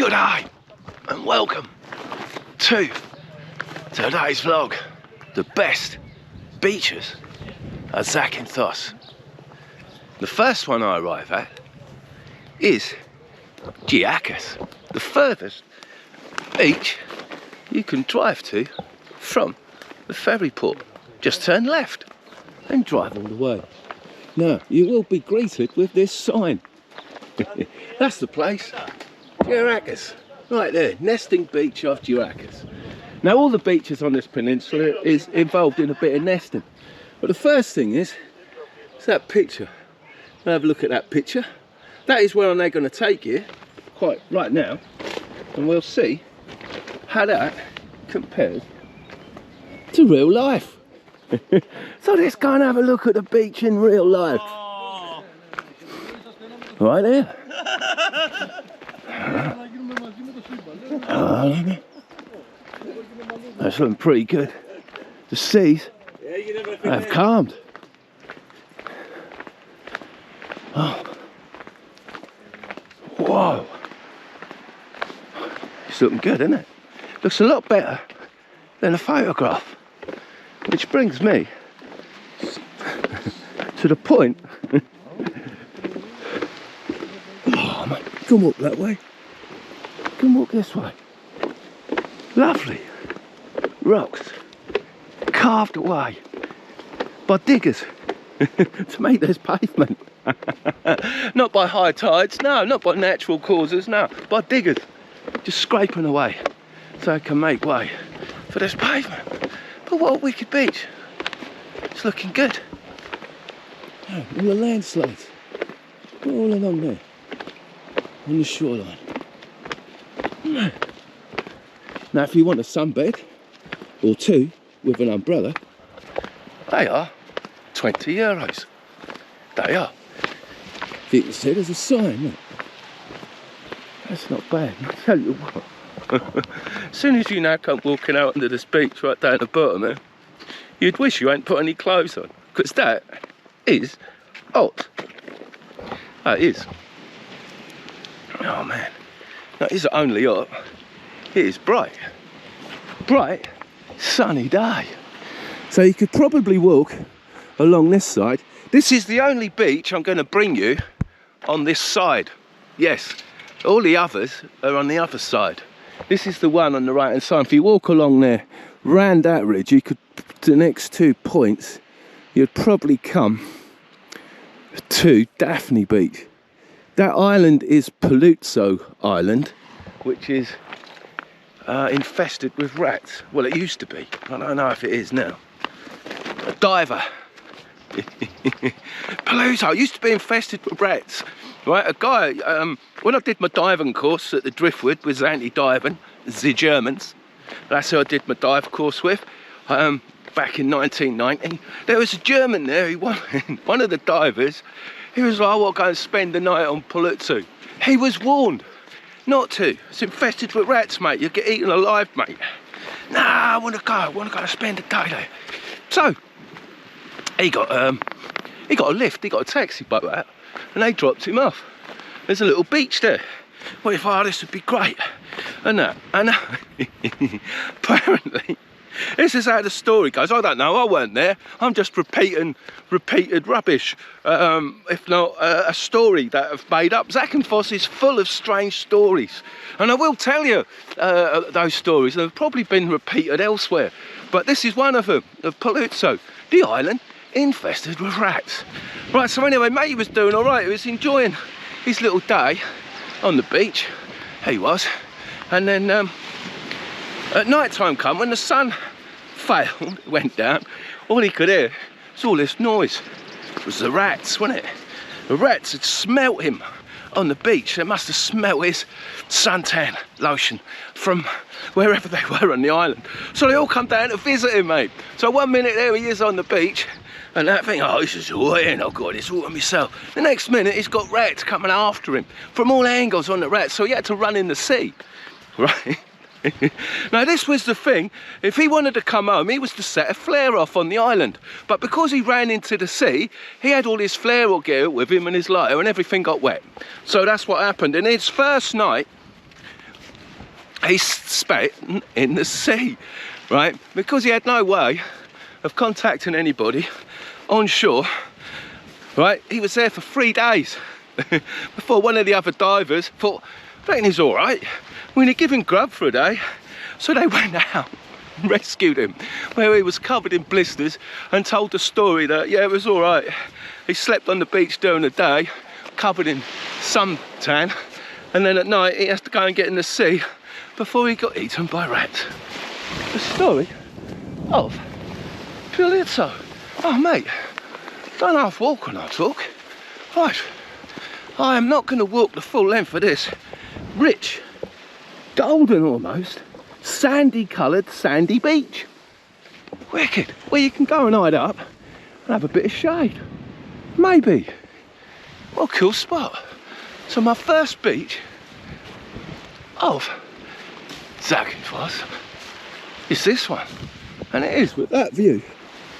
Good day and welcome to today's vlog. The best beaches at Zakynthos. The first one I arrive at is Gakis, the furthest beach you can drive to from the ferry port. Just turn left and drive all the way. Now, you will be greeted with this sign. That's the place, Gakis, right there, nesting beach of Gakis. Now, all the beaches on this peninsula is involved in a bit of nesting. But the first thing is that picture. Have a look at that picture. That is where they're going to take you, quite right now, and we'll see how that compares to real life. So let's go and have a look at the beach in real life. Oh. Right there. That's looking pretty good. The seas have calmed. Oh. Whoa. It's looking good, isn't it? Looks a lot better than a photograph. Which brings me to the point. Oh man, come walk that way. Come walk this way. Lovely rocks carved away by diggers to make this pavement. Not by high tides, no, not by natural causes, no, by diggers just scraping away so they can make way for this pavement. But what a wicked beach. It's looking good. Oh, all the landslides all along there on the shoreline. Now if you want a sunbed or two with an umbrella, they are €20. They are. If you can see, there's a sign. Look. That's not bad, I'll tell you what. As soon as you now come walking out onto this beach right down the bottom there, you'd wish you hadn't put any clothes on, because that is hot. That is. Oh man, that isn't only hot, it is bright. Bright, sunny day. So you could probably walk along this side. This is the only beach I'm going to bring you on this side. Yes, all the others are on the other side. This is the one on the right hand side. If you walk along there, round that ridge, you could, the next 2 points, you'd probably come to Daphne Beach. That island is Paluzzo Island, which is infested with rats. Well, it used to be. I don't know if it is now. A diver. Paluzzo used to be infested with rats. Right, a guy, when I did my diving course at the Driftwood with Zante Diving, the Germans, that's who I did my dive course with, back in 1990. There was a German there, one of the divers, he was like, I want to go and spend the night on Paluzzo. He was warned not to. It's infested with rats, mate. You'll get eaten alive, mate. Nah, I want to go and spend a day there. So, he got a lift, he got a taxi boat out, and they dropped him off. There's a little beach there. Well, if this would be great. And apparently, this is how the story goes. I don't know, I weren't there. I'm just repeated rubbish. If not a story that I've made up. Zakynthos is full of strange stories. And I will tell you those stories. They've probably been repeated elsewhere. But this is one of them, of Paluzzo, the island infested with rats. Right, so anyway, mate was doing all right. He was enjoying his little day on the beach. He was. And then at night time come, when the sun failed, went down, all he could hear was all this noise. It was the rats, wasn't it? The rats had smelt him on the beach. They must have smelt his suntan lotion from wherever they were on the island. So they all come down to visit him, mate. So 1 minute there he is on the beach, and that thing, oh, this is all in, I've got this all to myself. The next minute he's got rats coming after him from all angles on the rats, so he had to run in the sea, right? Now this was the thing, if he wanted to come home, he was to set a flare off on the island. But because he ran into the sea, he had all his flare gear with him and his lighter, and everything got wet. So that's what happened. And his first night he spat in the sea, right? Because he had no way of contacting anybody on shore, right? He was there for 3 days before one of the other divers thought, I reckon he's all right. We're going to give him grub for a day. So they went out and rescued him, where he was covered in blisters, and told the story that, yeah, it was all right. He slept on the beach during the day, covered in suntan, and then at night he has to go and get in the sea before he got eaten by rats. The story of Pulitzer. Oh mate, don't half walk when I talk. Right, I am not going to walk the full length of this rich, golden almost, sandy coloured sandy beach. Wicked, where you can go and hide up and have a bit of shade. Maybe. What a cool spot. So my first beach of Zakynthos is this one, and it is with that view.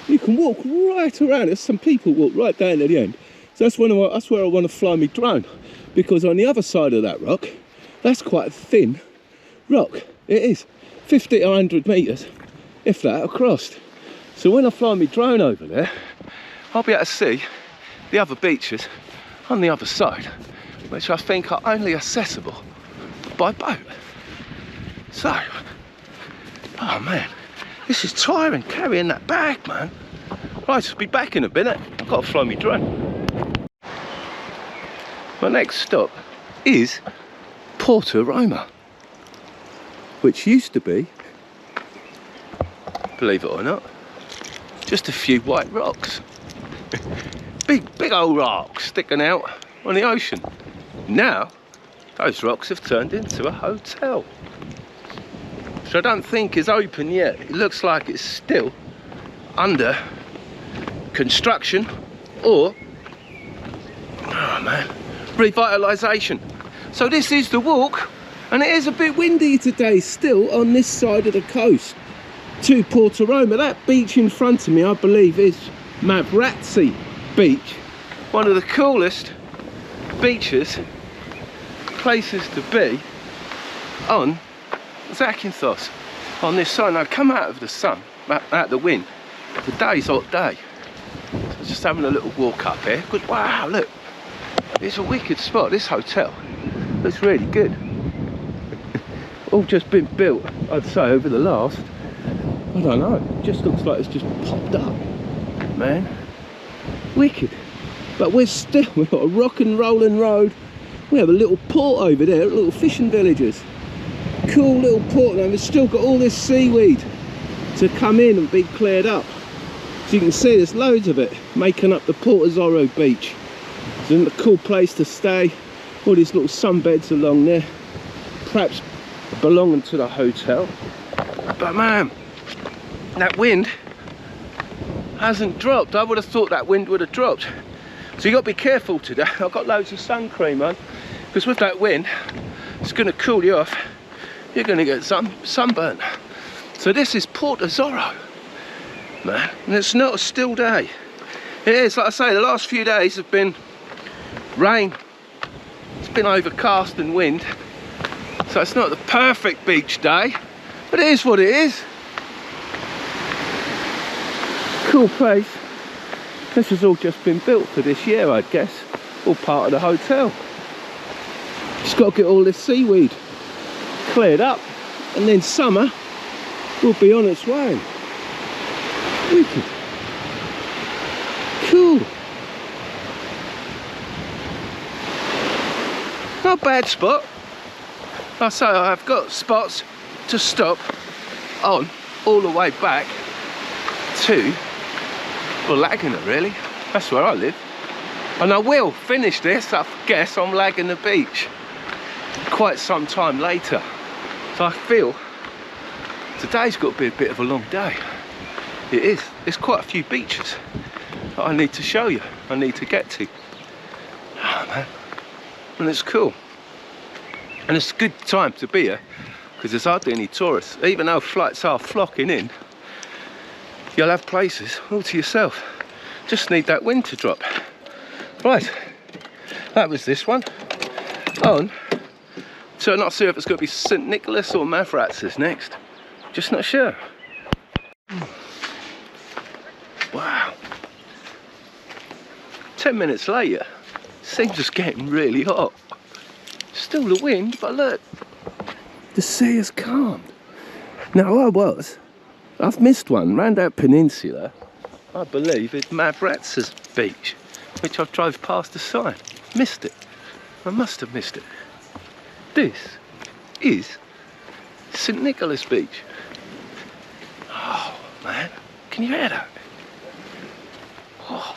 You can walk right around. There's some people walk right down to the end. So that's where I want to fly my drone, because on the other side of that rock, that's quite a thin rock. It is 50 or 100 metres, if that, across. So when I fly my drone over there, I'll be able to see the other beaches on the other side, which I think are only accessible by boat. So, oh man, this is tiring carrying that bag, man. Right, I'll be back in a minute. I've got to fly my drone. My next stop is Porto Roma, which used to be, believe it or not, just a few white rocks. big old rocks sticking out on the ocean. Now, those rocks have turned into a hotel, which I don't think is open yet. It looks like it's still under construction or, oh man, revitalisation. So this is the walk, and it is a bit windy today still on this side of the coast to Porto Roma. That beach in front of me, I believe, is Mavrazzi Beach, one of the coolest beaches, places to be on Zakynthos. On this side, now come out of the sun, out of the wind. Today's hot day, so just having a little walk up here. Because wow, look, it's a wicked spot. This hotel looks really good. All just been built, I'd say, over the last, I don't know, it just looks like it's just popped up, man. Wicked. But we've got a rock and rolling road. We have a little port over there, little fishing villages. Cool little port, and we've still got all this seaweed to come in and be cleared up. So you can see there's loads of it making up the Porto Zorro beach. It's a cool place to stay. All these little sunbeds along there, perhaps belonging to the hotel. But man, that wind hasn't dropped. I would have thought that wind would have dropped. So you got to be careful today. I've got loads of sun cream on, because with that wind, it's going to cool you off. You're going to get sunburn. So this is Porto Zorro, man, and it's not a still day. It is, like I say, the last few days have been rain. It's been overcast and wind, so it's not the perfect beach day, but it is what it is. Cool place. This has all just been built for this year, I guess, all part of the hotel. Just got to get all this seaweed cleared up, and then summer will be on its way. Wicked. Cool. Not a bad spot. Like I say, I've got spots to stop on all the way back to Laganas, really. That's where I live. And I will finish this, I guess, on Laganas Beach quite some time later. So I feel today's got to be a bit of a long day. It is. There's quite a few beaches that I need to show you, I need to get to. Oh man, and it's cool. And it's a good time to be here, because there's hardly any tourists. Even though flights are flocking in, you'll have places all to yourself. Just need that wind to drop. Right, that was this one on So I'm not sure if it's going to be St Nicholas or Mavratzes next. Just not sure. Wow. 10 minutes later, seems it's getting really hot. Still the wind, but look, the sea has calmed. Now I've missed one round that peninsula. I believe it's Mavratzes beach, which I've drove past the sign. Missed it. I must have missed it. This is St Nicholas Beach. Oh man, can you hear that? Oh.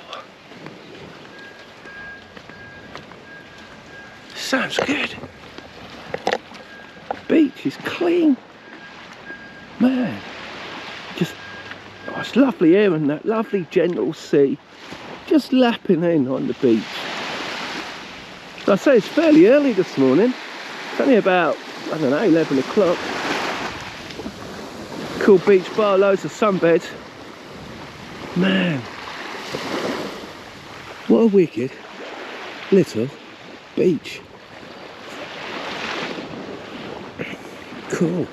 Sounds good. Beach is clean. Man, just, oh, it's lovely hearing that lovely gentle sea just lapping in on the beach. So I say it's fairly early this morning. It's only about, I don't know, 11 o'clock. Cool beach bar, loads of sunbeds. Man, what a wicked little beach. Cool.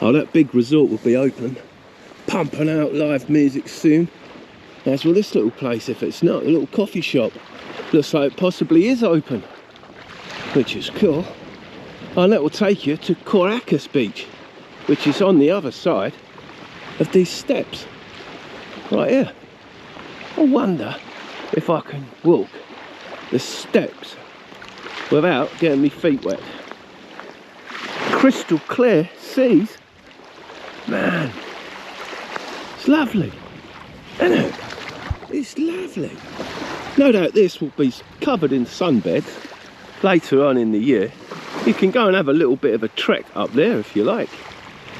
Oh, that big resort will be open, pumping out live music soon. As well this little place, if it's not, a little coffee shop. Looks like it possibly is open, which is cool. And that will take you to Argassi Beach, which is on the other side of these steps. Right here. I wonder if I can walk the steps without getting my feet wet. Crystal clear seas. Man, it's lovely, isn't it? It's lovely. No doubt this will be covered in sunbeds later on in the year. You can go and have a little bit of a trek up there if you like.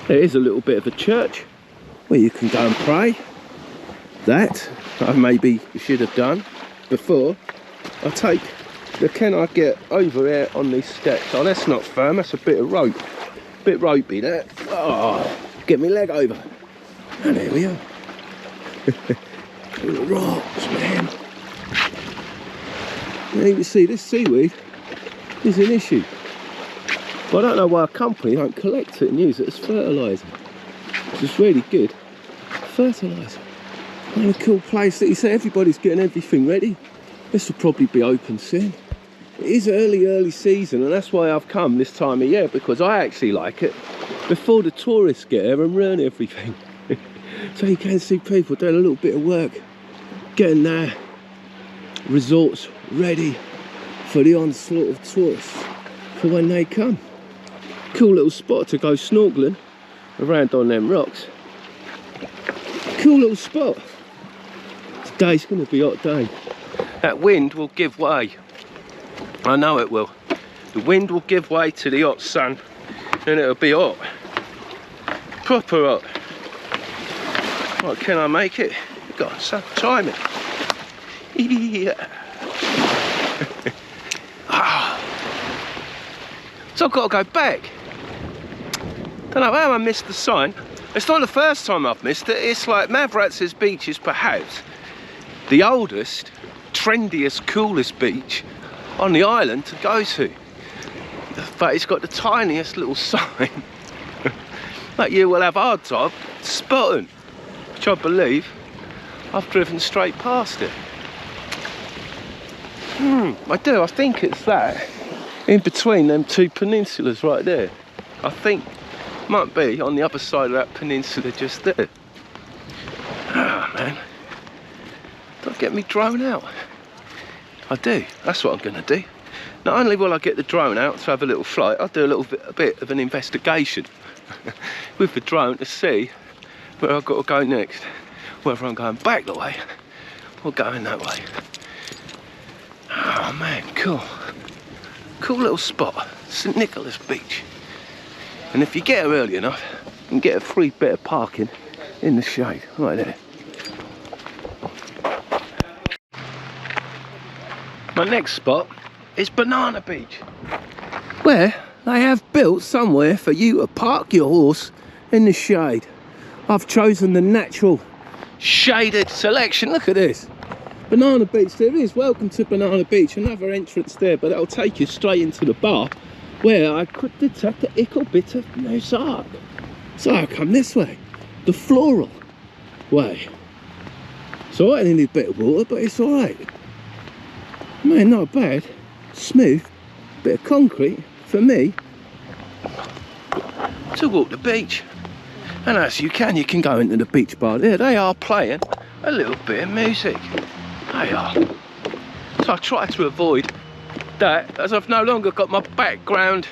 There is a little bit of a church where you can go and pray. That I maybe should have done before I take the, can I get over here on these steps? Oh, that's not firm, that's a bit of rope. Bit ropey that. Oh, get my leg over. And there we are. Little rocks, man. Now you can see this seaweed is an issue. But I don't know why a company don't collect it and use it as fertiliser. It's just really good fertiliser. And a cool place that you say everybody's getting everything ready. This will probably be open soon. It is early season, and that's why I've come this time of year, because I actually like it before the tourists get here and ruin everything. So you can see people doing a little bit of work, getting their resorts ready for the onslaught of tourists for when they come. Cool little spot to go snorkeling around on them rocks. Cool little spot. Today's going to be a hot day. That wind will give way. I know it will. The wind will give way to the hot sun and it'll be hot. Proper hot. Right, can I make it? Go on, son, time it. Yeah. So I've got to go back. Don't know how I missed the sign. It's not the first time I've missed it. It's like Mavratzes Beach is perhaps the oldest, trendiest, coolest beach on the island to go to. But it's got the tiniest little sign that you will have a hard time spotting, which I believe I've driven straight past it. I do, I think it's that in between them two peninsulas right there. I think might be on the other side of that peninsula just there. Ah man, don't get me drone out. I do, that's what I'm going to do. Not only will I get the drone out to have a little flight, I'll do a bit of an investigation with the drone to see where I've got to go next. Whether I'm going back the way or going that way. Oh man, cool. Cool little spot, St Nicholas Beach. And if you get here early enough, you can get a free bit of parking in the shade, right there. My next spot is Banana Beach, where they have built somewhere for you to park your horse in the shade. I've chosen the natural shaded selection. Look at this. Banana Beach, there is. Welcome to Banana Beach. Another entrance there, but that'll take you straight into the bar where I could detect a little bit of mosaic. So I come this way, the floral way. It's alright, I need a bit of water, but it's alright. Man, not bad. Smooth, bit of concrete for me to walk the beach. And as you can go into the beach bar there. They are playing a little bit of music. They are. So I try to avoid that, as I've no longer got my background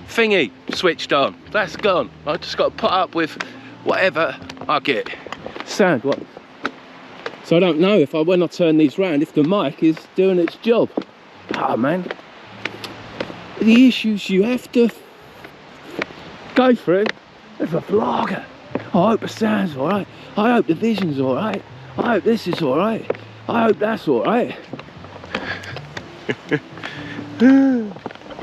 thingy switched on. That's gone. I just got to put up with whatever I get. Sound what? So I don't know if when I turn these round, if the mic is doing its job. Ah, man. The issues you have to go through as a vlogger. I hope the sound's alright. I hope the vision's alright. I hope this is alright. I hope that's alright.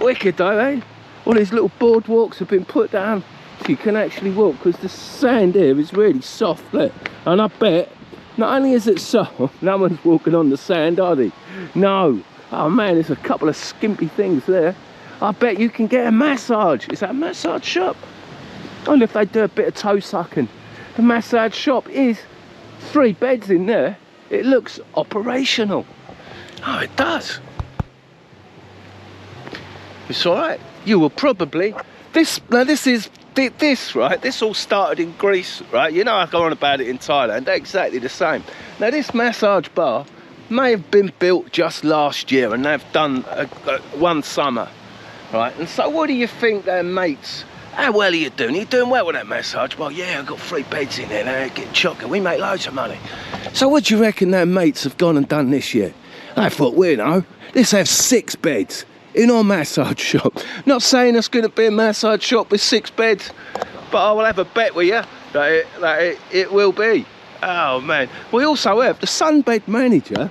Wicked though, eh? All these little boardwalks have been put down so you can actually walk, because the sand here is really soft, look. And I bet, not only is it soft, no one's walking on the sand, are they? No. Oh man, there's a couple of skimpy things there. I bet you can get a massage. Is that a massage shop? Only if they do a bit of toe sucking. The massage shop is 3 beds in there. It looks operational. Oh, it does. It's all right. You will probably this right. This all started in Greece, right? You know I go on about it in Thailand. They're exactly the same. Now this massage bar may have been built just last year, and they've done one summer, right? And so what do you think their mates? How well are you doing? Are you doing well with that massage? Well, yeah, I've got 3 beds in there. They're getting chocker. We make loads of money. So what do you reckon their mates have gone and done this year? I thought, we know, let's have 6 beds in our massage shop. Not saying it's going to be a massage shop with 6 beds, but I will have a bet with you that it will be. Oh, man. We also have the sunbed manager.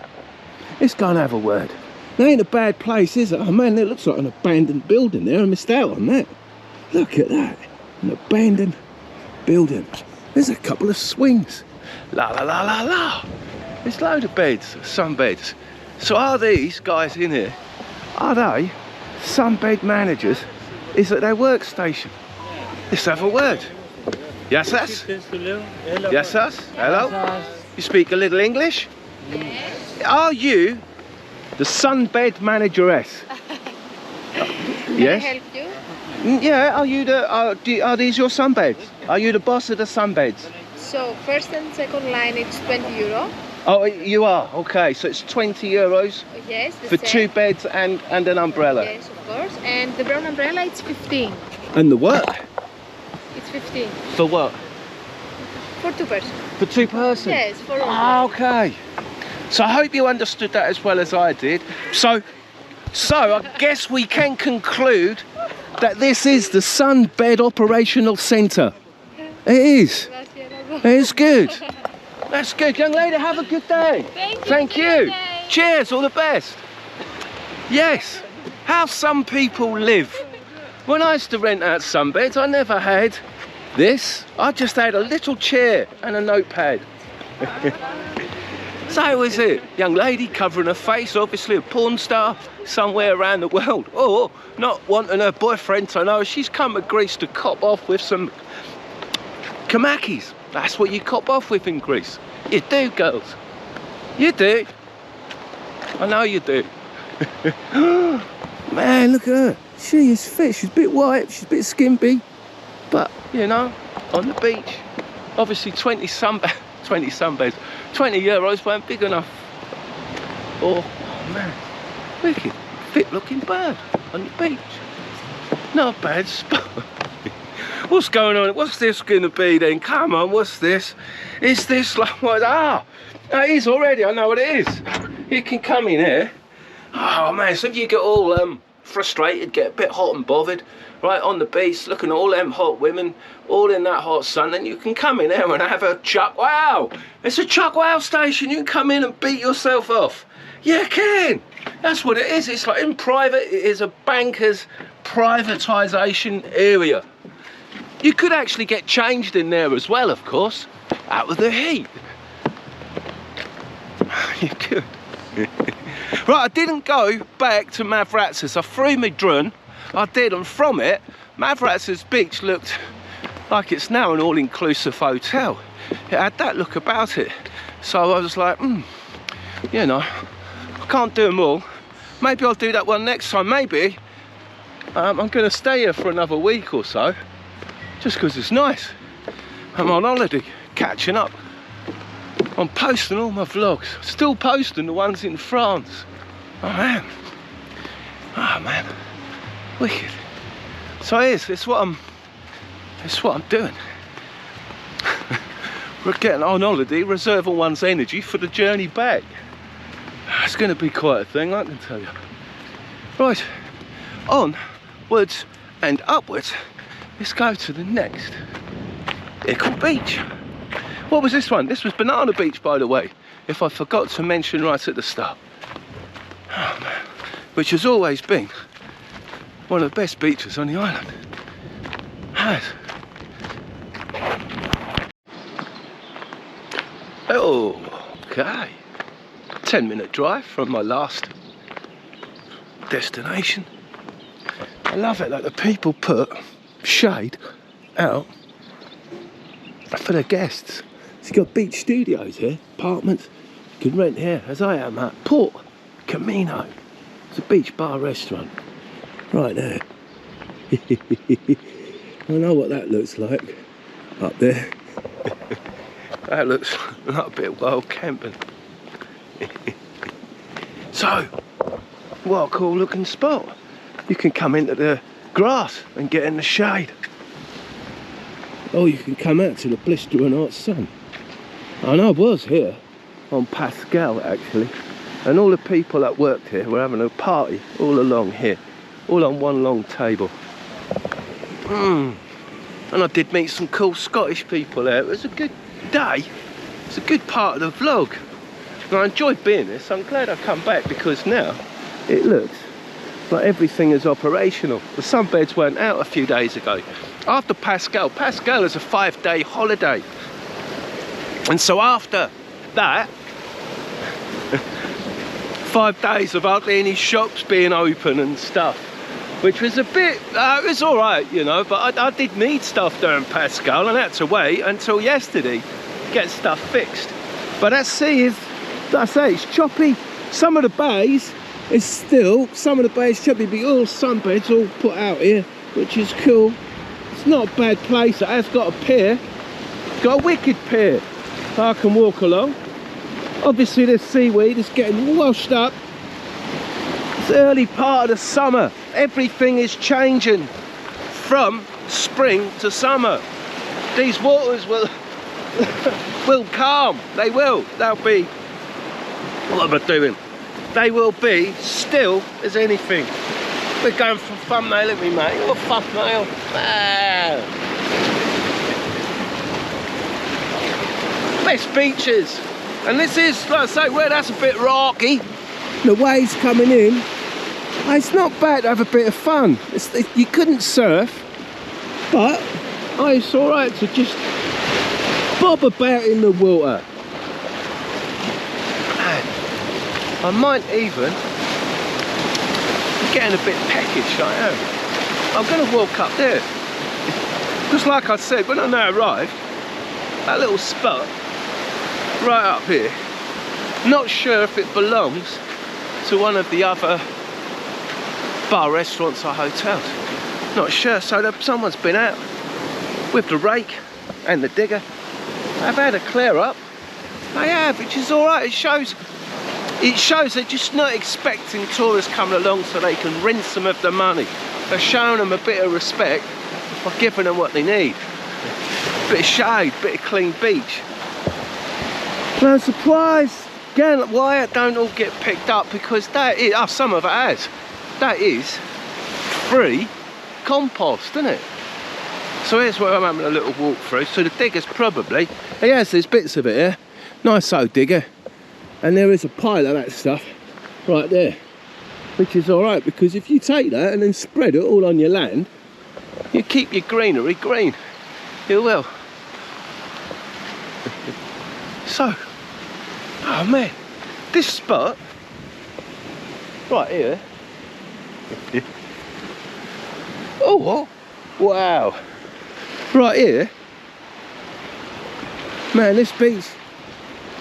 Let's go and have a word. It ain't a bad place, is it? Oh, man, it looks like an abandoned building there. I missed out on that. Look at that, an abandoned building. There's a couple of swings. La la la la la. There's loads of beds, sunbeds. So are these guys in here, are they sunbed managers? Is at their workstation? Let's have a word. Yes, yes. Yes, yes. Hello. You speak a little English? Yes. Are you the sunbed manageress? Yes. Can I help you? Yeah, are you are these your sunbeds? Are you the boss of the sunbeds? So first and second line it's 20 euro. Oh, you are? Okay, so it's 20 euros Yes, for 2 beds and an umbrella. Yes, of course. And the brown umbrella it's 15. And the what? It's 15. For what? For 2 persons. For 2 persons? Yes, for all. Ah, okay. So I hope you understood that as well as I did. So I guess we can conclude that this is the Sunbed Operational Centre. It is. It's good. That's good. Young lady, have a good day. Thank you. Thank you. Cheers, all the best. Yes, how some people live. When I used to rent out sunbeds, I never had this. I just had a little chair and a notepad. So how is it? Young lady covering her face, obviously a porn star somewhere around the world. Or not wanting her boyfriend to know she's come to Greece to cop off with some Kamakis. That's what you cop off with in Greece. You do, girls. You do. I know you do. Man, look at her. She is fit. She's a bit white, she's a bit skimpy. But, you know, on the beach. Obviously 20 sunbeds, 20 euros weren't big enough. Oh man, wicked, fit looking bird on the beach. Not a bad spot. What's going on? What's this going to be then? Come on, what's this? Is this like what? Ah, it is already, I know what it is. You can come in here. Oh man, so if you get all frustrated, get a bit hot and bothered, right on the beach, looking at all them hot women, all in that hot sun, then you can come in there and have a chuck wow. It's a chuck wow station. You can come in and beat yourself off. You can. That's what it is. It's like in private, it is a banker's privatisation area. You could actually get changed in there as well, of course, out of the heat. You could. Right, I didn't go back to Mavratsis. I threw my drone I did, and from it, Mavratz's beach looked like it's now an all-inclusive hotel. It had that look about it. So I was like, you know, I can't do them all. Maybe I'll do that one next time. Maybe I'm going to stay here for another week or so, just because it's nice. I'm on holiday, catching up. I'm posting all my vlogs. Still posting the ones in France. Oh man. Oh man. Wicked. So it's what I'm doing. We're getting on holiday, reserving one's energy for the journey back. It's going to be quite a thing, I can tell you. Right, onwards and upwards. Let's go to the next Ickle Beach. What was this one? This was Banana Beach, by the way, if I forgot to mention right at the start. Oh man, which has always been one of the best beaches on the island. Has. Oh, okay. 10-minute drive from my last destination. I love it that the people put shade out for their guests. So you've got beach studios here, apartments you can rent here, as I am at Porto Camino. It's a beach bar restaurant right there. I know what that looks like up there. That looks like a bit wild camping. So, what a cool looking spot. You can come into the grass and get in the shade. Or you can come out to the blistering hot sun. And I was here on Pascal actually, and all the people that worked here were having a party all along here, all on one long table. And I did meet some cool Scottish people there. It was a good day. It's a good part of the vlog. And I enjoyed being this. I'm glad I come back because now it looks like everything is operational. The sunbeds weren't out a few days ago. After Pascal is a 5-day holiday. And so after that, 5 days of hardly any shops being open and stuff, which was a bit, it was all right, you know, but I did need stuff during Pascal and I had to wait until yesterday to get stuff fixed. But that sea is, like I say, it's choppy. Some of the bays is still, some of the bays choppy, but all sunbeds all put out here, which is cool. It's not a bad place. It has got a pier. It's got a wicked pier I can walk along. Obviously this seaweed is getting washed up. It's the early part of the summer. Everything is changing from spring to summer. These waters will will calm. They will. They'll be, what am I doing? They will be still as anything. We're going for thumbnail, aren't we, mate? What thumbnail? Best beaches. And this is, like I say, well, that's a bit rocky. The waves coming in. It's not bad to have a bit of fun. You couldn't surf, but it's all right to just bob about in the water. I might even, getting a bit peckish, I am. I'm going to walk up there. Just like I said, when I now arrived, that little spot right up here, not sure if it belongs to one of the other bar restaurants or hotels. Not sure, so someone's been out with the rake and the digger. I've had a clear up. They have, which is all right. It shows they're just not expecting tourists coming along so they can rinse some of the money. They're showing them a bit of respect by giving them what they need. Bit of shade, bit of clean beach. But I'm surprised again why it don't all get picked up, because that is, some of it has. That is free compost, isn't it? So here's where I'm having a little walk through. So the digger's probably, yes, there's bits of it here. Nice old digger. And there is a pile of that stuff right there, which is all right, because if you take that and then spread it all on your land, you keep your greenery green. You will. So, oh man, this spot right here, Oh, what? Wow. Right here. Man, this beach,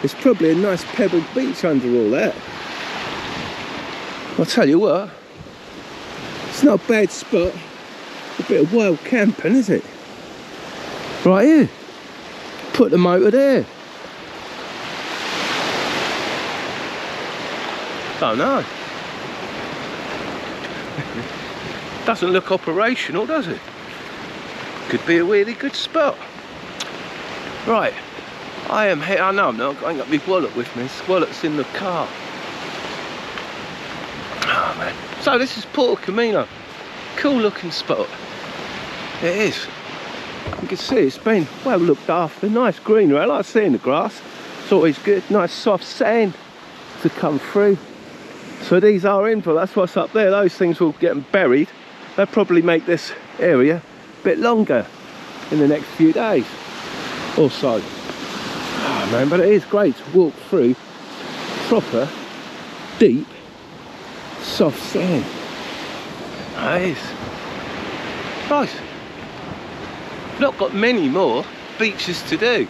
it's probably a nice pebbled beach under all that. I'll tell you what, it's not a bad spot. A bit of wild camping, is it? Right here. Put the motor there. Don't know. Doesn't look operational, does it? Could be a really good spot. Right, I am here. I know I'm not. I ain't got my wallet with me. This wallet's in the car. Oh man. So this is Porto Camino. Cool looking spot. It is. You can see it's been well looked after. Nice greenery. I like seeing the grass. It's always good. Nice soft sand to come through. So these are infill. That's what's up there. Those things will get buried. They'll probably make this area a bit longer in the next few days or so. Oh man, but it is great to walk through proper, deep, soft sand. It is. Nice. Not got many more beaches to do.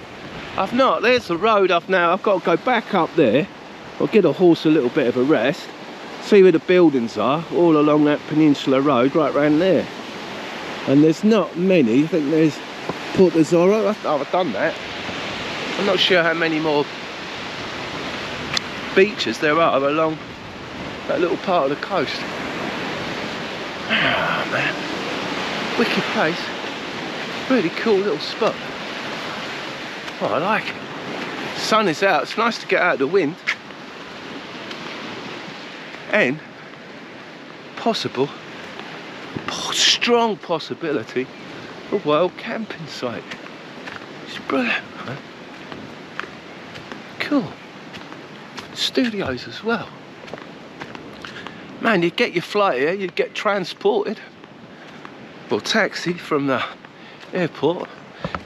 I've not. There's the road I've got to go back up there. I'll get a horse a little bit of a rest. See where the buildings are, all along that peninsula road, right round there. And there's not many. I think there's Porto Zorro. I've done that. I'm not sure how many more beaches there are along that little part of the coast. Oh man, wicked place. Really cool little spot. Oh, I like it. Sun is out. It's nice to get out of the wind. And strong possibility of wild camping site. It's brilliant, man. Cool. Studios as well. Man, you'd get your flight here, you'd get transported or taxi from the airport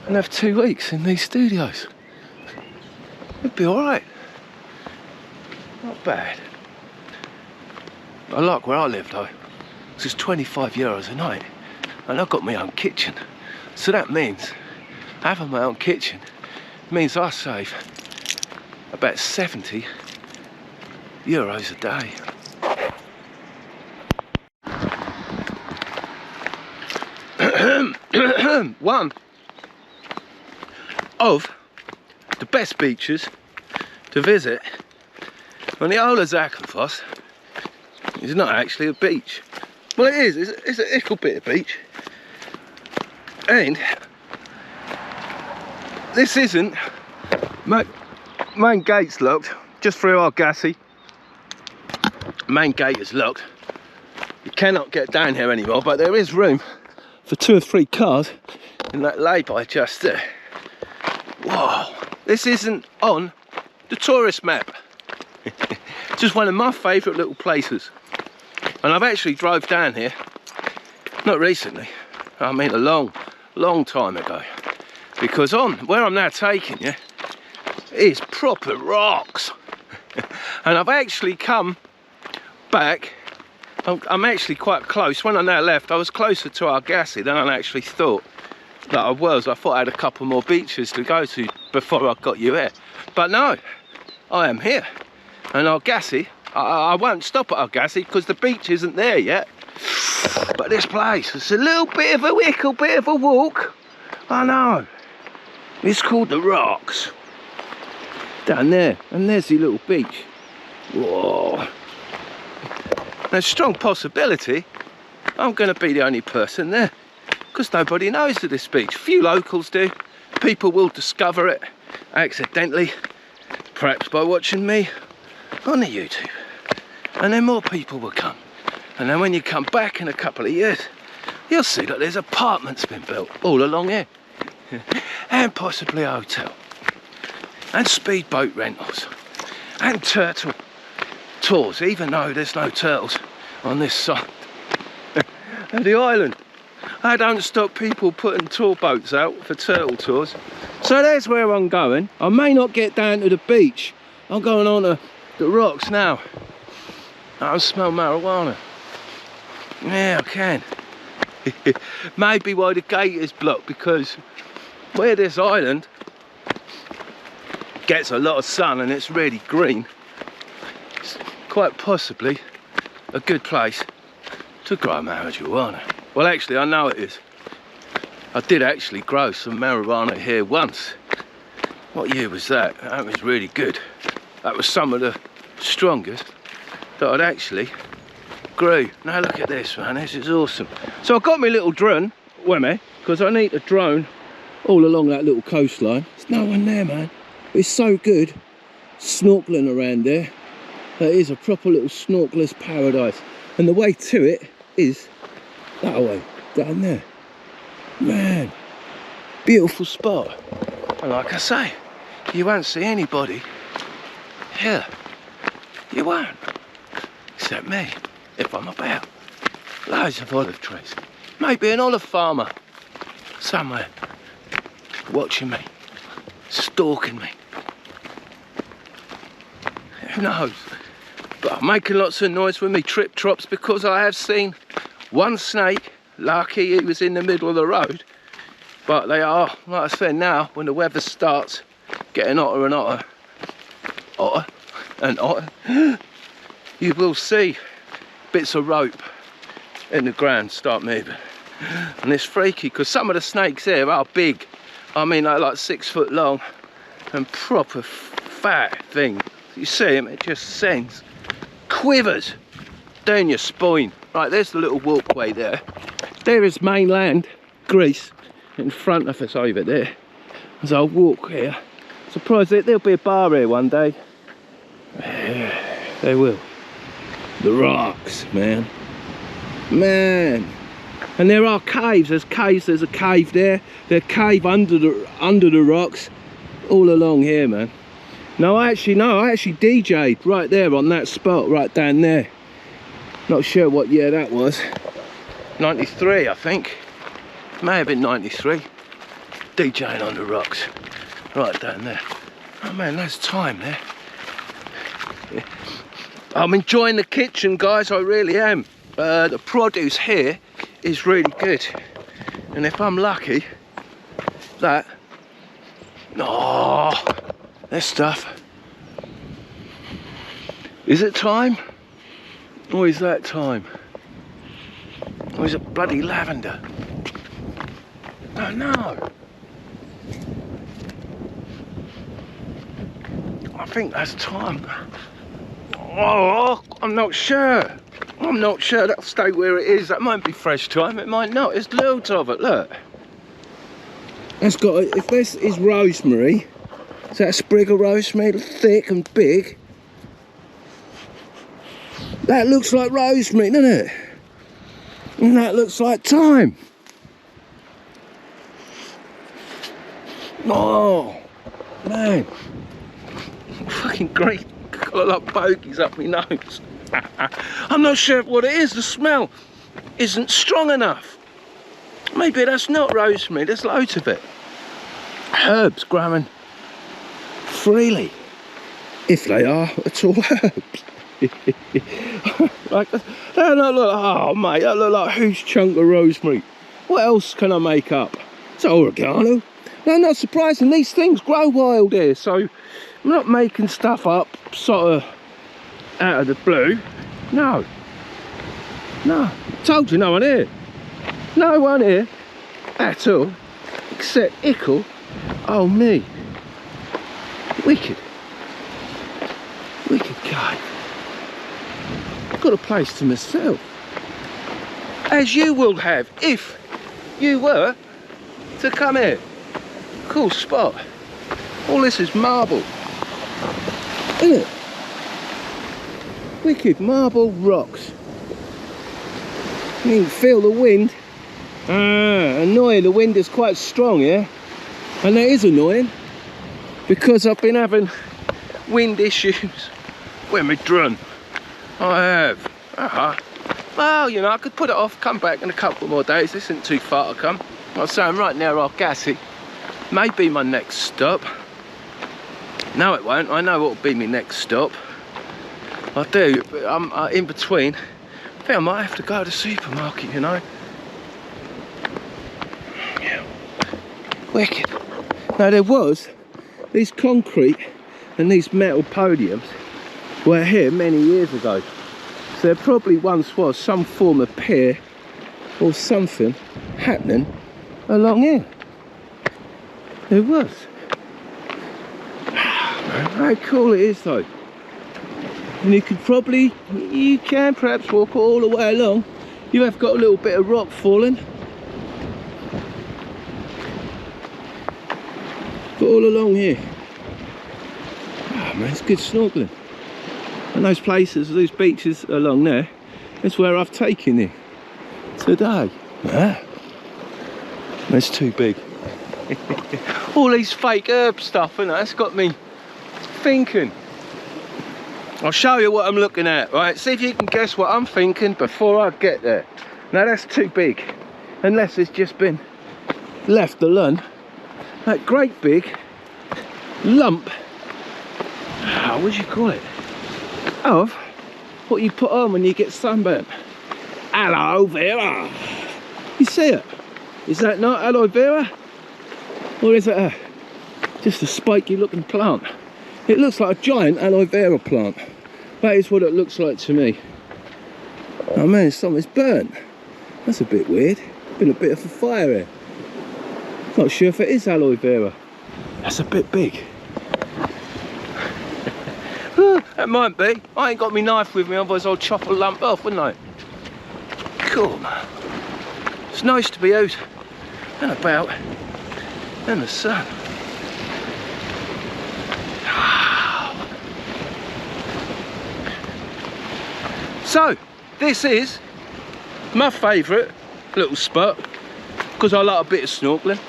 and have 2 weeks in these studios. It'd be alright. Not bad. I like where I live though. It's just €25 a night and I've got my own kitchen. So that means having my own kitchen means I save about €70 a day. One of the best beaches to visit on the whole of Zakynthos is not actually a beach. Well, it is. It's a little bit of beach. And this isn't. Main gate's locked. Just through Argassi. Main gate is locked. You cannot get down here anymore, but there is room for 2 or 3 cars in that lay-by just there. Whoa, this isn't on the tourist map. Just one of my favourite little places. And I've actually drove down here, not recently, I mean a long time ago. Because where I'm now taking you is proper rocks. And I've actually come back. I'm actually quite close. When I now left, I was closer to Argassi than I actually thought that I was. I thought I had a couple more beaches to go to before I got you here. But no, I am here. And Argassi, I won't stop at Argassi because the beach isn't there yet. But this place, it's a little bit of a walk. I know. It's called the Rocks. Down there, and there's the little beach. Whoa. There's a strong possibility I'm going to be the only person there because nobody knows of this beach. Few locals do. People will discover it accidentally, perhaps by watching me on the YouTube, and then more people will come. And then when you come back in a couple of years, you'll see that there's apartments been built all along here and possibly a hotel and speedboat rentals and turtle tours, even though there's no turtles on this side of the island. I don't stop people putting tour boats out for turtle tours. So there's where I'm going. I may not get down to the beach. I'm going on to the Rocks now. I can smell marijuana. Yeah, I can. Maybe why the gate is blocked, because where this island gets a lot of sun and it's really green, it's quite possibly a good place to grow marijuana. Well, actually, I know it is. I did actually grow some marijuana here once. What year was that? That was really good. That was some of the strongest that I'd actually grew. Now look at this, man, this is awesome. So I got my little drone with me, because I need a drone all along that little coastline. There's no one there, man. It's so good snorkeling around there. It is a proper little snorkeler's paradise. And the way to it is that way, down there. Man, beautiful spot. And like I say, you won't see anybody here. You won't. Except me, if I'm about. Loads of olive trees. Maybe an olive farmer somewhere watching me, stalking me. Who knows? But I'm making lots of noise with me trip trops, because I have seen one snake. Lucky he was in the middle of the road. But they are, like I said, now when the weather starts getting hotter and hotter, hotter and hotter, you will see bits of rope in the ground start moving. And it's freaky, because some of the snakes here are big. I mean, they're like 6 foot long and proper fat thing. You see them, it just sends quivers down your spine. Right, there's the little walkway there. There is mainland Greece in front of us over there. As I walk here, surprised that there'll be a bar here one day. Yeah, they will. The rocks, man. Man. And there are caves. There's caves. There's a cave there. There's a cave under the rocks, all along here, man. No, I actually DJ'd right there on that spot, right down there. Not sure what year that was. 93, I think. May have been 93. DJing on the rocks, right down there. Oh man, there's time there. Yeah. I'm enjoying the kitchen, guys. I really am. The produce here is really good, and if I'm lucky, that this stuff. Is it time? Or is that time? Or is it bloody lavender? Oh no. I think that's time. Oh, I'm not sure. I'm not sure. That'll stay where it is. That might be fresh time. It might not. There's loads of it. Look. That's got. If this is rosemary, is that a sprig of rosemary, thick and big? That looks like rosemary, doesn't it? And that looks like thyme. Oh, man. Fucking great. Got a lot of bogies up my nose. I'm not sure what it is. The smell isn't strong enough. Maybe that's not rosemary. There's loads of it. Herbs growing freely. If they are at all herbs. Like, oh mate, that look like a huge chunk of rosemary. What else can I make up? It's oregano. No, not surprising, these things grow wild here, so I'm not making stuff up sort of out of the blue. No, I told you, no one here. No one here at all, except Ickle. Oh me, wicked guy. I've got a place to myself, as you will have if you were to come here. Cool spot. All this is marble, isn't it? Wicked marble rocks. You can feel the wind. Annoying, the wind is quite strong here, and that is annoying because I've been having wind issues with my drone. I have. Well, you know, I could put it off, come back in a couple more days. This isn't too far to come. I'm saying right now, Argassi may be my next stop. No, it won't. I know what will be my next stop. I do, but I'm in between. I think I might have to go to the supermarket, you know. Wicked. Now there was these concrete and these metal podiums were here many years ago. So there probably once was some form of pier or something happening along here. There was. How cool it is though. And you can perhaps walk all the way along. You have got a little bit of rock falling. But all along here. Oh man, it's good snorkeling. And those places, those beaches along there, that's where I've taken you today. Ah, that's too big. All these fake herb stuff, and that's got me thinking. I'll show you what I'm looking at, right? See if you can guess what I'm thinking before I get there. Now that's too big, unless it's just been left alone. That great big lump, what do you call it? Of what you put on when you get sunburnt. Aloe vera. You see it? Is that not aloe vera? Or is it just a spiky looking plant? It looks like a giant aloe vera plant. That is what it looks like to me. Oh man, something's burnt. That's a bit weird. Been a bit of a fire here. Not sure if it is aloe vera. That's a bit big. That might be. I ain't got my knife with me, otherwise I'll chop a lump off, wouldn't I? Cool, man. It's nice to be out and about in the sun. So, this is my favourite little spot because I like a bit of snorkeling.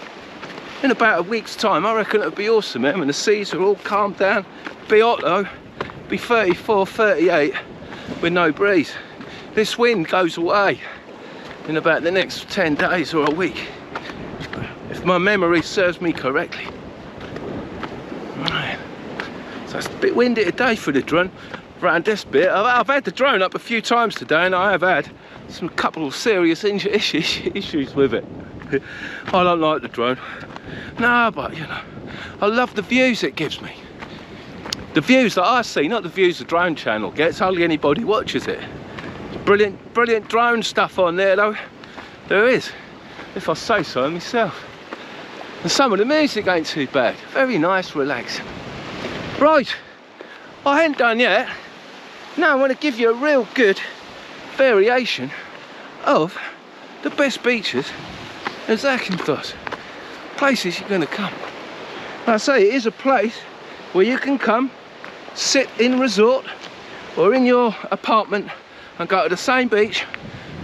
In about a week's time, I reckon it'll be awesome, man, when the seas are all calmed down. Be hot though, be 34, 38 with no breeze. This wind goes away in about the next 10 days or a week, if my memory serves me correctly. Right. So it's a bit windy today for the drone. Around this bit, I've had the drone up a few times today, and I have had some couple of serious issues with it. I don't like the drone. No, but you know, I love the views it gives me. The views that I see, not the views the drone channel gets. Hardly anybody watches it. Brilliant, brilliant drone stuff on there though. There is, if I say so myself. And some of the music ain't too bad. Very nice, relaxing. Right, I ain't done yet. Now I want to give you a real good variation of the best beaches in Zakynthos. Places you're going to come. Like I say, it is a place where you can come, sit in resort or in your apartment and go to the same beach,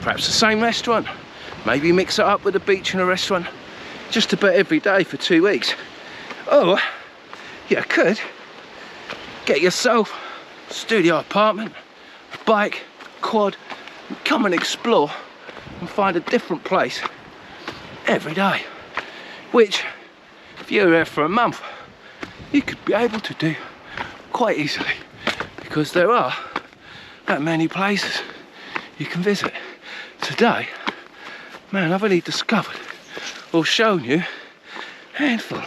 perhaps the same restaurant, maybe mix it up with a beach and a restaurant, just about every day for 2 weeks. Or you could get yourself a studio apartment, a bike, quad, and come and explore and find a different place every day, which if you're here for a month you could be able to do quite easily, because there are that many places you can visit. Today, man, I've only discovered or shown you a handful.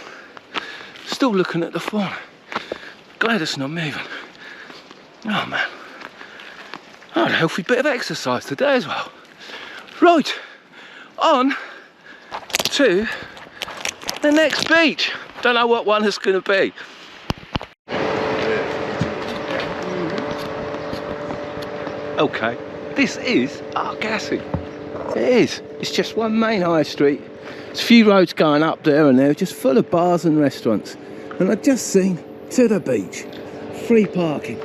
Still looking at the fauna. Glad it's not moving. Oh man, I had a healthy bit of exercise today as well. Right, on to the next beach. Don't know what one it's going to be. Okay, this is Argassi. It is. It's just one main high street. There's a few roads going up there and they're just full of bars and restaurants. And I've just seen to the beach. Free parking.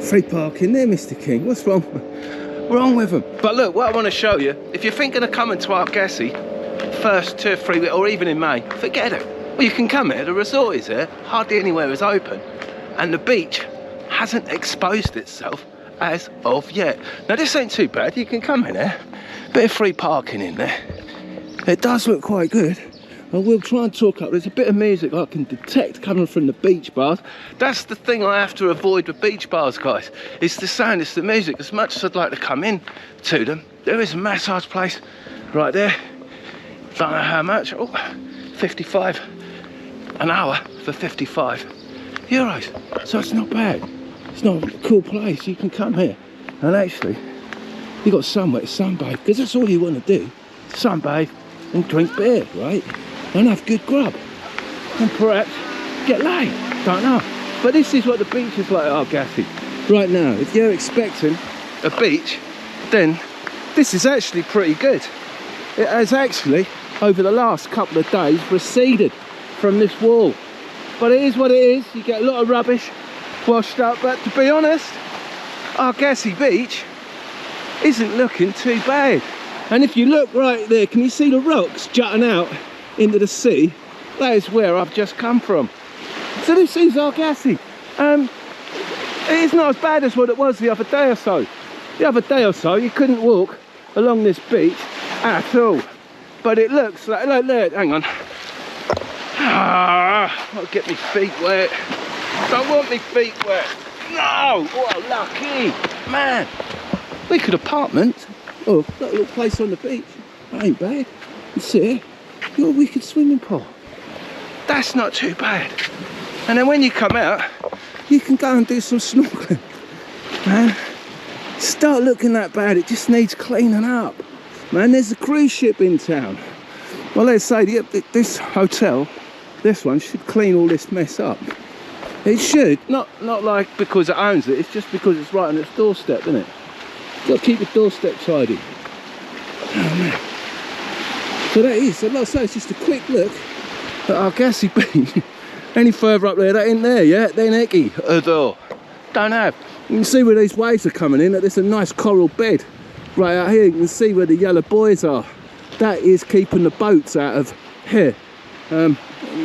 Free parking there, Mr. King. What's wrong with them? But look, what I want to show you, if you're thinking of coming to Argassi first 2 or 3 weeks, or even in May, forget it. Well, you can come here. The resort is here. Hardly anywhere is open. And the beach hasn't exposed itself as of yet. Now this ain't too bad. You can come in there. Bit of free parking in there. It does look quite good. I will try and talk up. There's a bit of music I can detect coming from the beach bars. That's the thing I have to avoid with beach bars, guys. It's the sound, it's the music. As much as I'd like to come in to them, there is a massage place right there. Don't know how much. Oh, 55 an hour for 55 euros. So it's not bad. It's not a cool place. You can come here and actually you got somewhere to sunbathe, because that's all you want to do. Sunbathe and drink beer, right? And have good grub. And perhaps get laid. Don't know. But this is what the beach is like at Argassi right now. If you're expecting a beach, then this is actually pretty good. It has actually, over the last couple of days, receded from this wall. But it is what it is. You get a lot of rubbish washed up. But to be honest, Argassi Beach isn't looking too bad. And if you look right there, can you see the rocks jutting out into the sea? That is where I've just come from. So this is Argassi. It is not as bad as what it was the other day or so. The other day or so, you couldn't walk along this beach at all. But it looks like there, hang on. I'll get my feet wet. Don't want my feet wet. No! Oh, lucky! Man! We could apartment. Oh, that little place on the beach. That ain't bad. You see, you've got a wicked swimming pool. That's not too bad. And then when you come out, you can go and do some snorkeling. Man, start looking that bad. It just needs cleaning up. Man, there's a cruise ship in town. Well, let's say this hotel, this one, should clean all this mess up. It should. Not like because it owns it. It's just because it's right on its doorstep, isn't it? Got to keep the doorstep tidy. Oh man. So that is, so like I say, it's just a quick look at Argassi Beach. Any further up there, that ain't there yet. Then Eki, although don't have. You can see where these waves are coming in. There's a nice coral bed right out here. You can see where the yellow buoys are. That is keeping the boats out of here.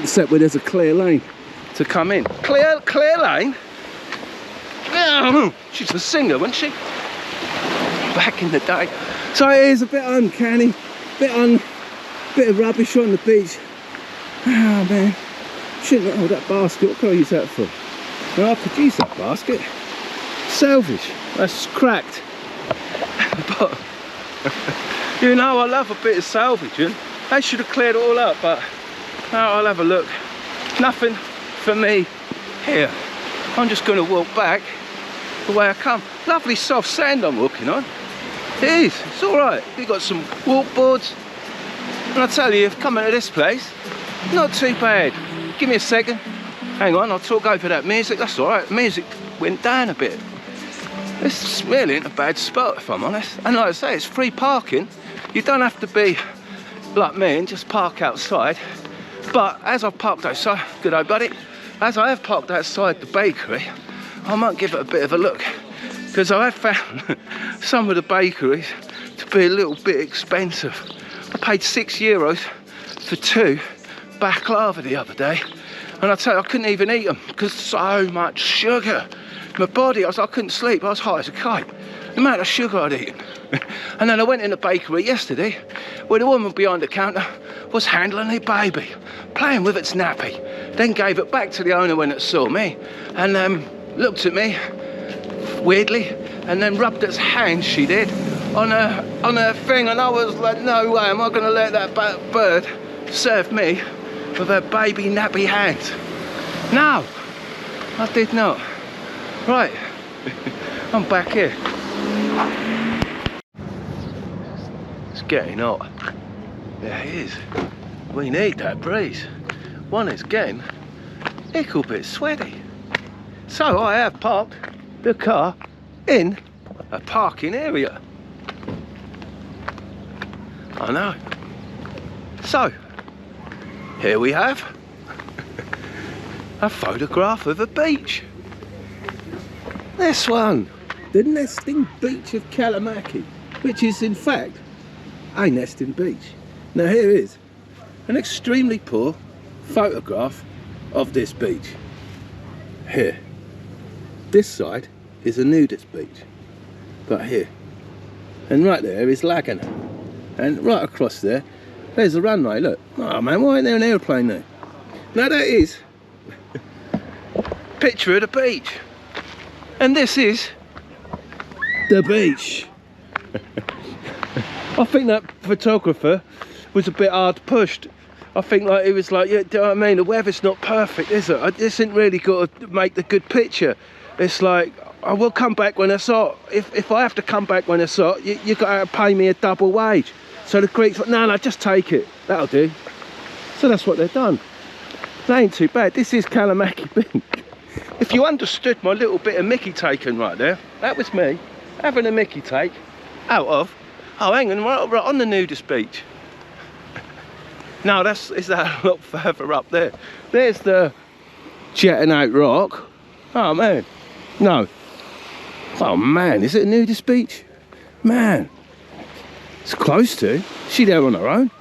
Except where there's a clear lane to come in. Clear lane? Oh, she's a singer, wasn't she? Back in the day. So it is a bit uncanny, bit of rubbish on the beach. Oh man, shouldn't have, oh, that basket, what can I use that for? Well, I could use that basket. Salvage, that's cracked. But you know, I love a bit of salvaging. They should have cleared it all up, but now I'll have a look. Nothing for me here. I'm just going to walk back the way I come. Lovely soft sand I'm walking on. It is, it's alright. We've got some walk boards. And I tell you, coming to this place, not too bad. Give me a second. Hang on, I'll talk over that music. That's alright. Music went down a bit. This really ain't a bad spot, if I'm honest. And like I say, it's free parking. You don't have to be like me and just park outside. But as I've parked outside, good old buddy, as I have parked outside the bakery, I might give it a bit of a look. Because I have found some of the bakeries to be a little bit expensive. I paid €6 for 2 baklava the other day, and I tell you, I couldn't even eat them because so much sugar. My body, I couldn't sleep. I was high as a kite. The amount of sugar I'd eaten. And then I went in the bakery yesterday, where the woman behind the counter was handling a baby, playing with its nappy. Then gave it back to the owner when it saw me, and looked at me weirdly, and then rubbed its hand, she did, on her thing, and I was like, no way am I going to let that bird serve me with her baby nappy hands. No, I did not. Right, I'm back here. It's getting hot. Yeah, it is. We need that breeze. One is getting a little bit sweaty. So I have parked the car in a parking area. I know. So, here we have a photograph of a beach. This one, the nesting beach of Kalamaki, which is in fact a nesting beach. Now here is an extremely poor photograph of this beach. Here, this side is a nudist beach, but here, and right there is Laganas, and right across there, there's a runway. Look, oh man, why ain't there an aeroplane there? Now that is picture of the beach, and this is the beach. I think that photographer was a bit hard pushed. I think like it was like, yeah, do you know what I mean? The weather's not perfect, is it? This ain't really got to make the good picture. It's like, I will come back when it's hot. If I have to come back when it's hot, you got to pay me a double wage. So the Greeks were, no, just take it. That'll do. So that's what they've done. They ain't too bad. This is Kalamaki Beach. If you understood my little bit of Mickey taken right there, that was me having a Mickey take out of, oh, hang on, right on the Nudist beach. No, is that a lot further up there. There's the jetting out rock. Oh man, no. Oh man, is it a Nudist beach? Man, it's close to. Is she there on her own?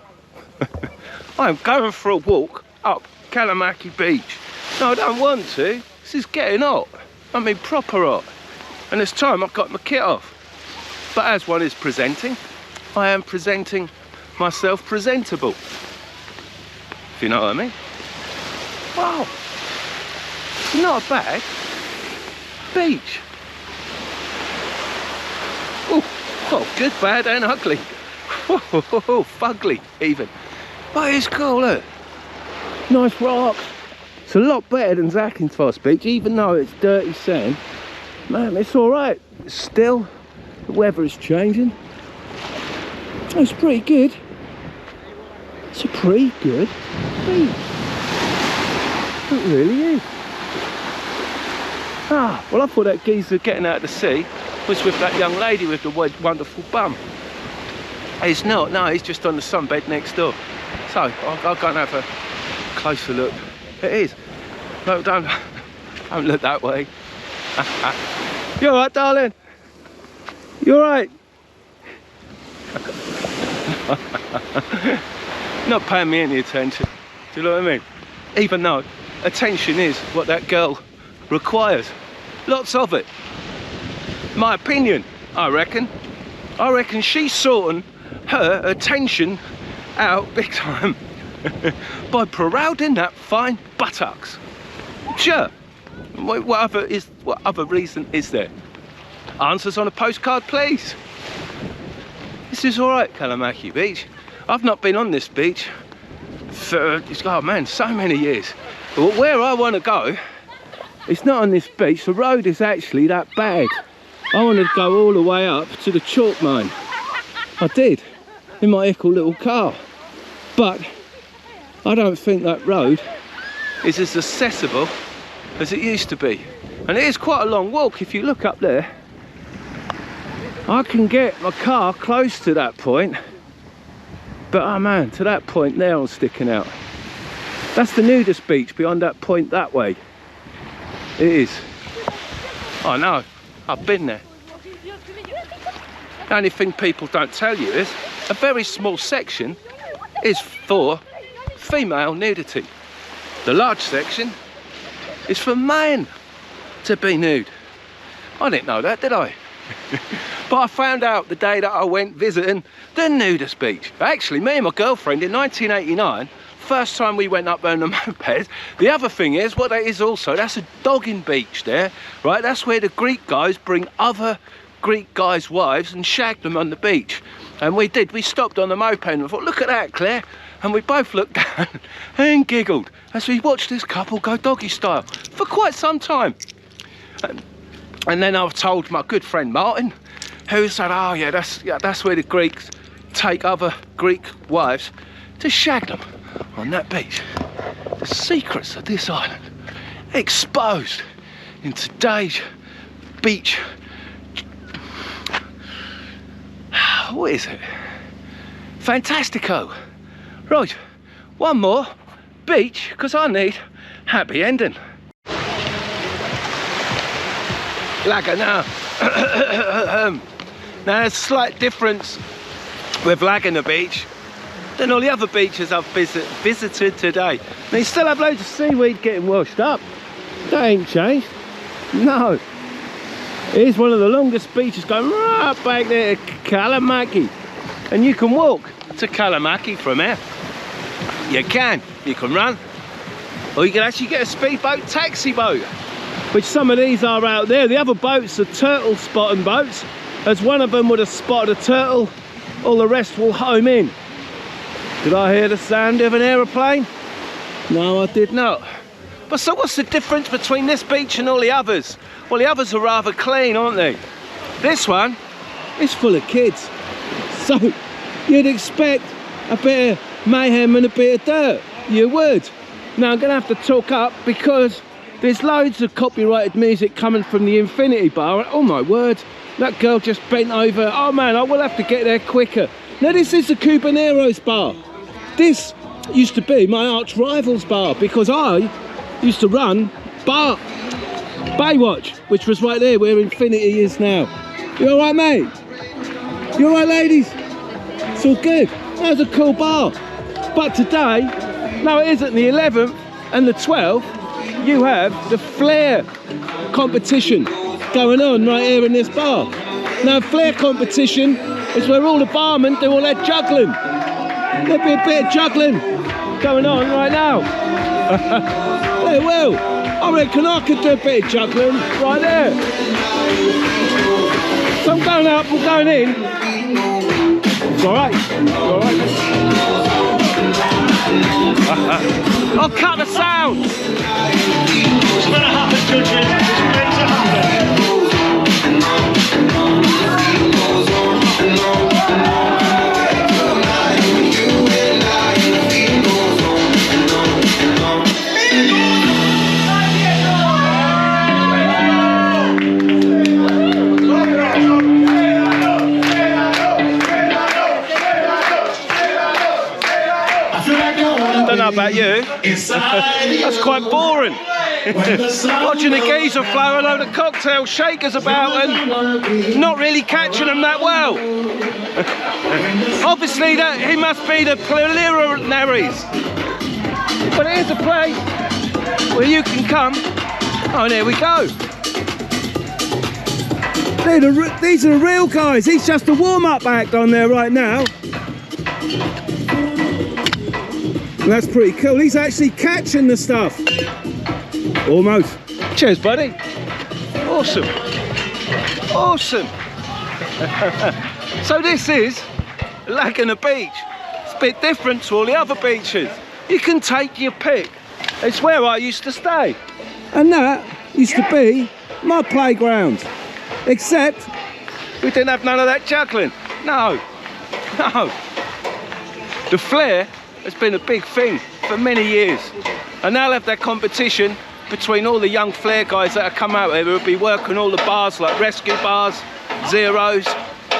I'm going for a walk up Kalamaki Beach. No, I don't want to. This is getting hot. I mean proper hot. And it's time I've got my kit off. But as one is presenting, I am presenting myself presentable. If you know what I mean. Wow. Not a bad beach. Oh, good, bad and ugly. Oh, fugly even. But it's cool, look. Nice rocks. It's a lot better than Zakynthos Beach, even though it's dirty sand. Man, it's all right. Still, the weather is changing. It's pretty good. It's a pretty good beach. It really is. Ah, well, I thought that geezer getting out of the sea was with that young lady with the wonderful bum. He's not, no, he's just on the sunbed next door. So, I'll go and have a closer look. It is. No, don't look that way. You alright, darling? You alright? Not paying me any attention. Do you know what I mean? Even though attention is what that girl requires. Lots of it. My opinion, I reckon. I reckon she's sorting her attention out big time by parading that fine buttocks. Sure. What other reason is there? Answers on a postcard, please. This is all right, Kalamaki Beach. I've not been on this beach for, oh man, so many years. But where I want to go, it's not on this beach. The road is actually that bad. I want to go all the way up to the chalk mine. I did, in my ickle little car. But I don't think that road is as accessible as it used to be. And it is quite a long walk. If you look up there, I can get my car close to that point. But oh man, to that point there I'm sticking out. That's the Nudist beach beyond that point that way. It is. I know, I've been there. The only thing people don't tell you is a very small section is for female nudity. The large section is for men to be nude. I didn't know that, did I? But I found out the day that I went visiting the Nudist beach. Actually, me and my girlfriend in 1989, first time we went up there on the moped. The other thing is, what that is also, that's a dogging beach there, right? That's where the Greek guys bring other Greek guys' wives and shag them on the beach. And we did, we stopped on the moped and thought, look at that, Claire. And we both looked down and giggled as we watched this couple go doggy style for quite some time. And then I was told my good friend Martin, who said, oh yeah, that's where the Greeks take other Greek wives to shag them on that beach. The secrets of this island exposed in today's beach. What is it? Fantastico. Right, one more beach, because I need happy ending. Laganas. Now there's a slight difference with Lagana Beach than all the other beaches I've visited today. They still have loads of seaweed getting washed up. That ain't changed. No. It is one of the longest beaches going right back there to Kalamaki. And you can walk to Kalamaki from here. You can run, or you can actually get a speedboat taxi boat, which some of these are out there. The other boats are turtle spotting boats. As one of them would have spotted a turtle, all the rest will home in. Did I hear the sound of an aeroplane? No, I did not. But so what's the difference between this beach and all the others? Well, the others are rather clean, aren't they? This one is full of kids. So you'd expect a bit of mayhem and a bit of dirt. You would. Now I'm going to have to talk up because there's loads of copyrighted music coming from the Infinity Bar. Oh my word, that girl just bent over. Oh man, I will have to get there quicker. Now this is the Cubaneros bar. This used to be my arch rival's bar because I used to run Baywatch, which was right there where Infinity is now. You alright, mate? You alright, ladies? It's all good. That was a cool bar. But today, no, it isn't the 11th and the 12th, you have the flare competition going on right here in this bar. Now, flare competition is where all the barmen do all their juggling. There'll be a bit of juggling going on right now. There will. I reckon I could do a bit of juggling right there. So I'm going up, I'm going in. It's alright. It's alright. I'll cut the sound. What's going to happen, children? What's going to happen? I don't know about you, that's quite boring. Watching the geezer flow a load of cocktail shakers about and not really catching them that well. Obviously he must be the preliminaries. But it is a place where you can come. Oh, and there we go. These are the real guys. He's just a warm-up act on there right now. That's pretty cool. He's actually catching the stuff. Almost. Cheers, buddy. Awesome. Awesome. So this is Lagana Beach. It's a bit different to all the other beaches. You can take your pick. It's where I used to stay. And that used to be my playground. Except we didn't have none of that juggling. No. No. The flare has been a big thing for many years, and they'll have their competition between all the young flare guys that have come out here who will be working all the bars like Rescue Bars, Zeros,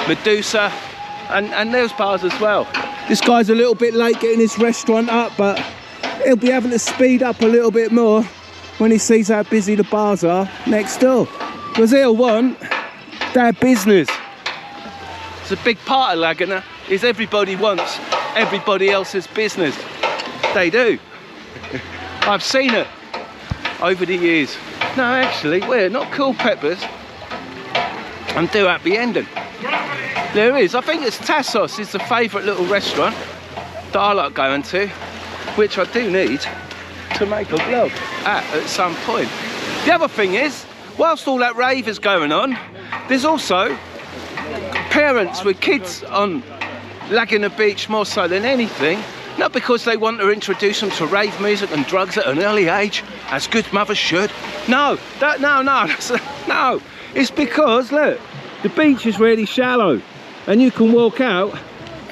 Medusa, and those bars as well. This guy's a little bit late getting his restaurant up, but he'll be having to speed up a little bit more when he sees how busy the bars are next door, because he'll want their business. It's a big part of Lagana, is everybody wants everybody else's business. They do. I've seen it over the years. No, actually, we're not cool peppers and do happy ending. There is. I think it's Tassos is the favourite little restaurant that I like going to, which I do need to make a vlog at some point. The other thing is, whilst all that rave is going on, there's also parents with kids on Lagana Beach more so than anything, not because they want to introduce them to rave music and drugs at an early age, as good mothers should. No, no, it's because, look, the beach is really shallow and you can walk out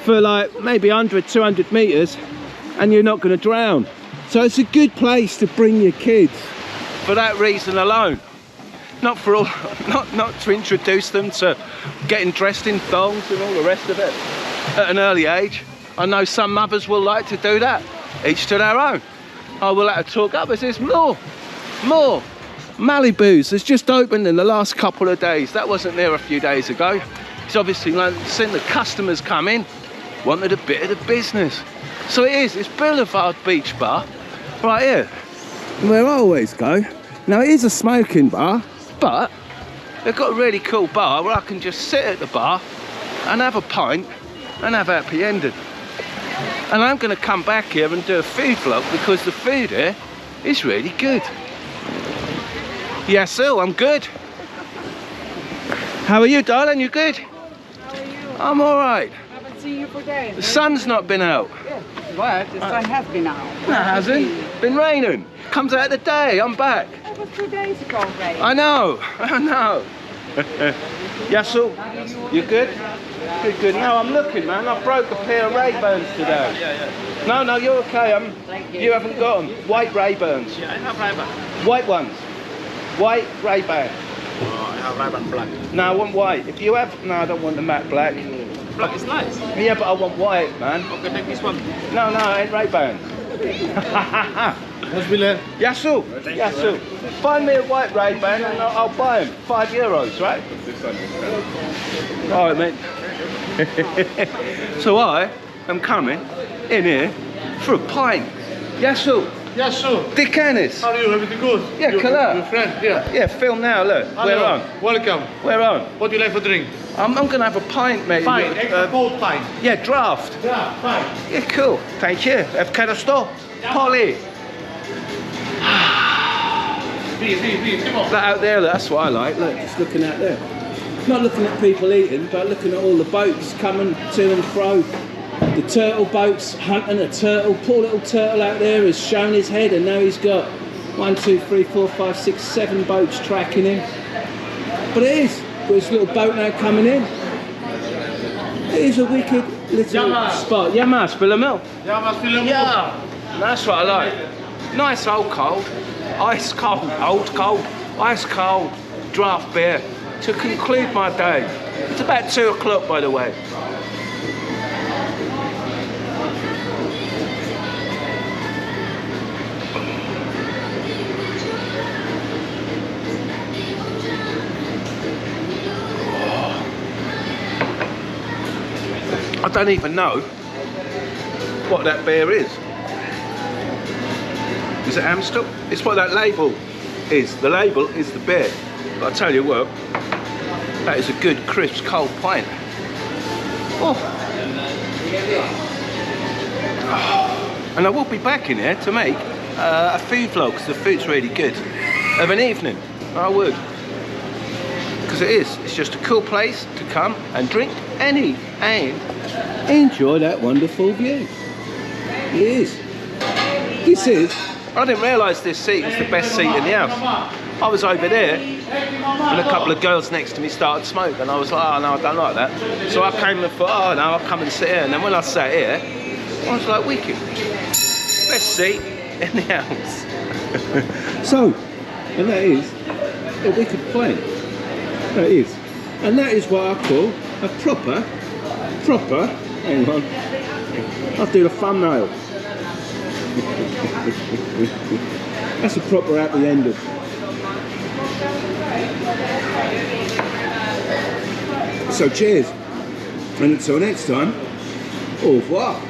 for like maybe 100, 200 metres and you're not going to drown. So it's a good place to bring your kids for that reason alone. Not for all, not to introduce them to getting dressed in thongs and all the rest of it at an early age. I know some mothers will like to do that, each to their own. I will have to talk up as there's more Malibu's has just opened in the last couple of days. That wasn't there a few days ago. He's obviously seen the customers come in, wanted a bit of the business. So it's Boulevard Beach Bar, right here, where I always go. Now it is a smoking bar, but they've got a really cool bar where I can just sit at the bar and have a pint and have happy ending. And I'm going to come back here and do a food vlog because the food here is really good. Yes, Sue, I'm good. How are you, darling? You good? How are you? I'm all right. I haven't seen you for days. The sun's not been out. Yeah. but the sun has been out. No, it hasn't. Been raining. Comes out the day. I'm back. That was 2 days ago, rain. I know. I know. Yasu, you good? Good, good. No, I'm looking, man. I broke a pair of Ray-Bans today. No, no, you're okay. You haven't got them. White Ray-Bans. Yeah, I have Ray-Ban. White ones. White Ray-Ban. I have Ray-Ban black. No, I want white. If you have, no, I don't want the matte black. Black is nice. Yeah, but I want white, man. Okay, take this one. No, no, it ain't Ray-Ban. Yasu, Yasu. Find me a white Ray-Ban and I'll buy them. €5, right? Alright, mate. So I am coming in here for a pint. Yasu. Yes, sir. Dick Ennis. How are you? Everything good? Yeah, Your Kala. friend, yeah. Yeah, film now, look. We're Hello. on. Welcome. We're on. What do you like for drink? I'm going to have a pint, mate. Fine, extra cold fine. Yeah, draft. Yeah, fine. Yeah, cool. Thank you. Have Carasto. Polly. Please, come on. That out there, that's what I like. Look, just looking out there. Not looking at people eating, but looking at all the boats coming to and fro. The turtle boats hunting a turtle. Poor little turtle out there has shown his head, and now he's got 1, 2, 3, 4, 5, 6, 7 boats tracking him. But it is. With this little boat now coming in. It is a wicked little spot. Yeah, man, spill a milk. Yeah, must be Yeah, that's what I like. Nice old cold, ice cold, old cold, ice cold draft beer to conclude my day. It's about 2 o'clock, by the way. I don't even know what that beer is. Is it Amstel? It's what that label is. The label is the beer. But I tell you what, that is a good, crisp, cold pint. Oh. And I will be back in here to make a food vlog, because the food's really good. Of an evening, I would. Because it is. It's just a cool place to come and drink and enjoy that wonderful view. It is. This is. I didn't realise this seat is the best seat in the house. I was over there and a couple of girls next to me started smoking, and I was like, oh no, I don't like that. So I came and thought, oh no, I'll come and sit here. And then when I sat here, I was like, wicked. Best seat in the house. So, and that is a wicked plane. That is. And that is what I call a proper, hang on, I'll do the thumbnail. That's a proper happy ending. So cheers, and until next time, au revoir.